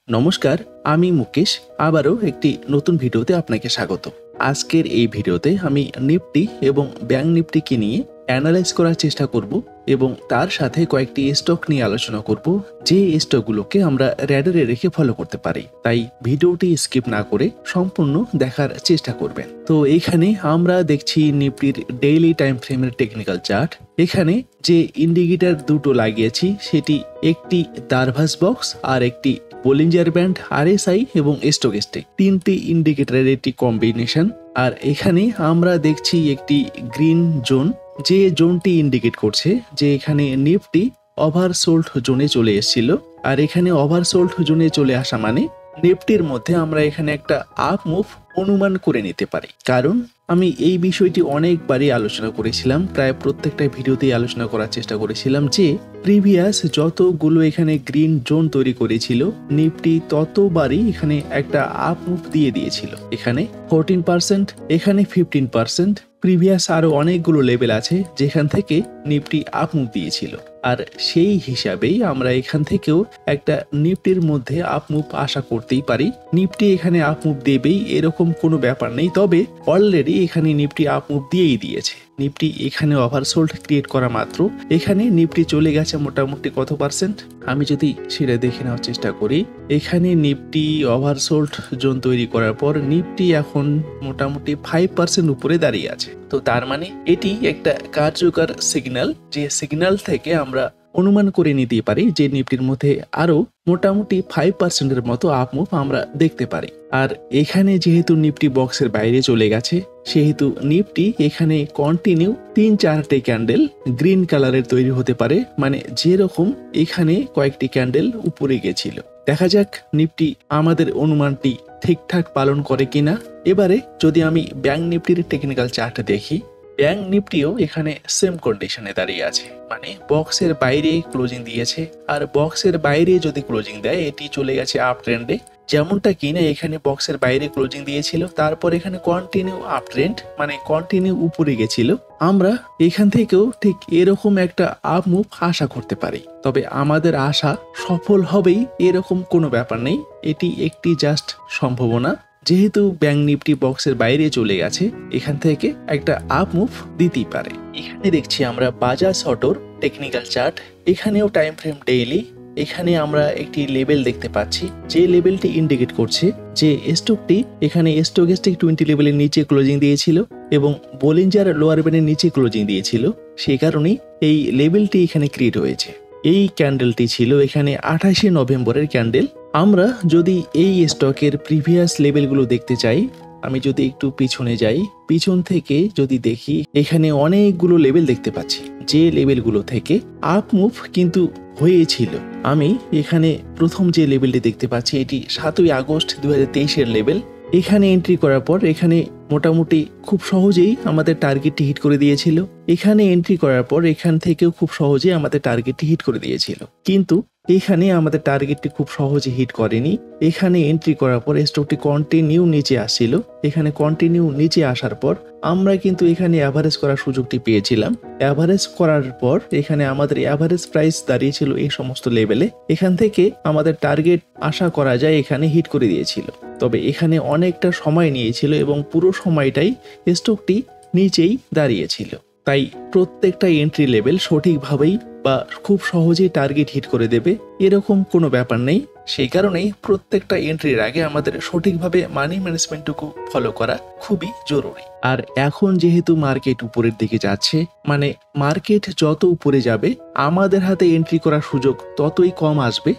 নমস্কার, আমি মুকেশ। আবারও একটি নতুন ভিডিওতে আপনাকে স্বাগত। আজকের এই ভিডিওতে আমি নিফটি এবং ব্যাংক নিফটিকে নিয়ে অ্যানালাইজ করার চেষ্টা করব এবং তার সাথে কয়েকটি স্টক নিয়ে আলোচনা করব, যে স্টকগুলোকে আমরা র্যাডারে রেখে ফলো করতে পারি। তাই ভিডিওটি স্কিপ না করে সম্পূর্ণ দেখার চেষ্টা করবেন। তো এখানে আমরা দেখছি নিফটির ডেইলি টাইম ফ্রেমের টেকনিক্যাল চার্ট। এখানে যে ইন্ডিকেটর দুটো লাগিয়েছি সেটি একটি দারভাস বক্স আর একটি বোলিঞ্জার ব্যান্ড, আরএসআই এবং স্টকেস্টিক, তিনটি ইন্ডিকেটরের একটি কম্বিনেশন। আর এখানে আমরা দেখছি একটি গ্রিন জোন, যে জোনটি ইন্ডিকেট করছে যে এখানে নিফটি ওভারসোল্ড জোনে চলে এসেছিল। আর এখানে ওভারসোল্ড জোনে চলে আসা মানে নিফটির মধ্যে আমরা এখানে একটা আপ মুভ অনুমান করে নিতে পারি। কারণ আমি এই বিষয়টি অনেকবারই আলোচনা করেছিলাম, প্রায় প্রত্যেকটা ভিডিওতেই আলোচনা করার চেষ্টা করেছিলাম যে প্রিভিয়াস যতগুলো এখানে গ্রিন জোন তৈরি করেছিল নিফটি ততবারই এখানে একটা আপ মুভ দিয়ে দিয়েছিল। এখানে 14%, এখানে 15%, প্রিভিয়াস আরো অনেকগুলো লেভেল আছে যেখান থেকে নিফটি আপ মুভ দিয়েছিল। আর সেই হিসাবেই আমরা এখান থেকেও একটা নিফটির মধ্যে আপ মুভ আশা করতেই পারি। নিফটি এখানে আপ মুভ দেবেই এরকম কোনো ব্যাপার নেই, তবে অলরেডি এখানে নিফটি আপ মুভ দিয়েই দিয়েছে। নিফটি এখানে ওভারসোল্ড ক্রিয়েট করা মাত্র এখানে নিফটি চলে গেছে মোটামুটি কত পার্সেন্ট, আমি যদি সেটা দেখে নেওয়ার চেষ্টা করি। এখানে নিফটি ওভারসোল্ড জোন তৈরি করার পর নিফটি এখন মোটামুটি 5% উপরে দাঁড়িয়ে আছে। তো তার মানে এটি একটা কার্যকর সিগন্যাল, যে সিগন্যাল থেকে আমরা অনুমান করে নিতে পারি যে নিফটির মধ্যে আরো মোটামুটি 5%-এর মতো আপ মুভ আমরা দেখতে পারি। আর এখানে যেহেতু নিফটি বক্সের বাইরে চলে গেছে সেহেতু নিফটি এখানে কন্টিনিউ 3-4টে ক্যান্ডেল গ্রিন কালারের তৈরি হতে পারে, মানে যেরকম এখানে কয়েকটি ক্যান্ডেল উপরে গেছিল। দেখা যাক নিফটি আমাদের অনুমানটি ঠিকঠাক পালন করে কিনা। এবারে যদি আমি ব্যাংক নিফটির টেকনিক্যাল চার্ট দেখি, ব্যাংক নিফটিও এখানে সেম কন্ডিশনে দাঁড়িয়ে আছে, মানে বক্সের বাইরে ক্লোজিং দিয়েছে। আর বক্সের বাইরে যদি ক্লোজিং দেয় এটি চলে গেছে আপ ট্রেন্ডে, যেমনটা কিনা এখানে বক্সের বাইরে ক্লোজিং দিয়েছিল, তারপর এখানে কন্টিনিউ আপ ট্রেন্ড, মানে কন্টিনিউ উপরে গেছিল। আমরা এখান থেকেও ঠিক এরকম একটা আপ মুভ আশা করতে পারি, তবে আমাদের আশা সফল হবেই এরকম কোনো ব্যাপার নেই, এটি একটি জাস্ট সম্ভাবনা। যেহেতু ব্যাংক নিফটি বক্সের বাইরে চলে গেছে এখান থেকে একটা আপ মুভ দিতেই পারে। এখানে দেখছি আমরা বাজাজ অটোর টেকনিক্যাল চার্ট, এখানেও টাইম ফ্রেম ডেইলি। এখানে আমরা একটি লেভেল দেখতে পাচ্ছি, যে লেভেলটি ইন্ডিকেট করছে যে স্টকটি এখানে স্টকেস্টিক 20 লেভেলের নিচে ক্লোজিং দিয়েছিল এবং বোলিঞ্জার লোয়ার ব্যান্ডের নিচে ক্লোজিং দিয়েছিল, সেই কারণেই এই লেভেলটি এখানে ক্রিয়েট হয়েছে। এই ক্যান্ডেলটি ছিল এখানে 28শে নভেম্বরের ক্যান্ডেল। আমরা যদি এই স্টকের প্রিভিয়াস লেভেলগুলো দেখতে চাই, আমি যদি একটু পিছনে যাই, পিছন থেকে যদি দেখি এখানে অনেকগুলো লেভেল দেখতে পাচ্ছি, যে লেভেলগুলো থেকে আপ মুভ কিন্তু হয়েছিল। আমি এখানে প্রথম যে লেভেলটি দেখতে পাচ্ছি এটি 7ই আগস্ট 2023-এর লেভেল। এখানে এন্ট্রি করার পর এখানে মোটামুটি খুব সহজেই আমাদের টার্গেটটি হিট করে দিয়েছিল। এখানে এন্ট্রি করার পর এখান থেকেও খুব সহজেই আমাদের টার্গেটটি হিট করে দিয়েছিল, কিন্তু এখানে আমাদের টার্গেটটি খুব সহজে হিট করেনি। এখানে এন্ট্রি করার পর স্টকটি কন্টিনিউ নিচে আসছিল, এখানে কন্টিনিউ নিচে আসার পর আমরা কিন্তু এখানে অ্যাভারেজ করার সুযোগটি পেয়েছিলাম। অ্যাভারেজ করার পর এখানে আমাদের অ্যাভারেজ প্রাইস দাঁড়িয়েছিল এই সমস্ত লেভেলে, এখান থেকে আমাদের টার্গেট আশা করা যায় এখানে হিট করে দিয়েছিল। তবে এখানে অনেকটা সময় নিয়েছিল এবং পুরো সময়টাই স্টকটি নিচেই দাঁড়িয়েছিল। তাই প্রত্যেকটা এন্ট্রি লেভেল সঠিকভাবেই বা খুব সহজেই টার্গেট হিট করে দেবে এরকম কোনো ব্যাপার নেই। সেই কারণেই প্রত্যেকটা এন্ট্রির আগে আমাদের সঠিকভাবে মানি ম্যানেজমেন্টটুকু ফলো করা খুবই জরুরি। আর এখন যেহেতু মার্কেট উপরের দিকে যাচ্ছে, মানে মার্কেট যত উপরে যাবে আমাদের হাতে এন্ট্রি করার সুযোগ ততই কম আসবে।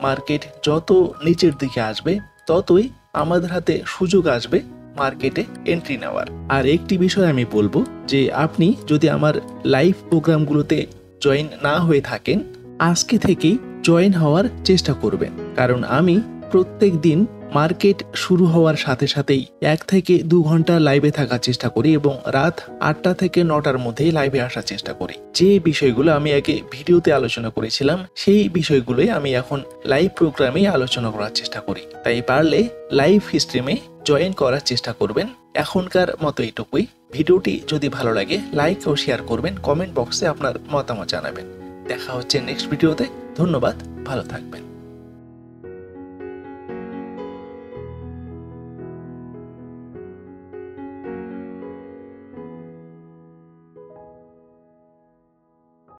মার্কেট যত নিচের দিকে আসবে ততই আমাদের হাতে সুযোগ আসবে মার্কেটে এন্ট্রি নেওয়ার। আর একটি বিষয় আমি বলবো যে আপনি যদি আমার লাইভ প্রোগ্রামগুলোতে জয়েন না হয়ে থাকেন, আজকে থেকেই জয়েন হওয়ার চেষ্টা করবেন, কারণ আমি প্রত্যেক দিন মার্কেট শুরু হওয়ার সাথে সাথেই 1 থেকে 2 ঘন্টা লাইভে থাকার চেষ্টা করি এবং রাত 8টা থেকে 9টার মধ্যেই লাইভে আসার চেষ্টা করি। যে বিষয়গুলো আমি আগে ভিডিওতে আলোচনা করেছিলাম সেই বিষয়গুলোই আমি এখন লাইভ প্রোগ্রামে আলোচনা করার চেষ্টা করি। তাই পারলে লাইভ স্ট্রিমে জয়েন করার চেষ্টা করবেন। এখনকার মতো এইটুকুই। ভিডিওটি যদি ভালো লাগে লাইক ও শেয়ার করবেন, কমেন্ট বক্সে আপনার মতামত জানাবেন। দেখা হচ্ছে নেক্সট ভিডিওতে। ধন্যবাদ, ভালো থাকবেন।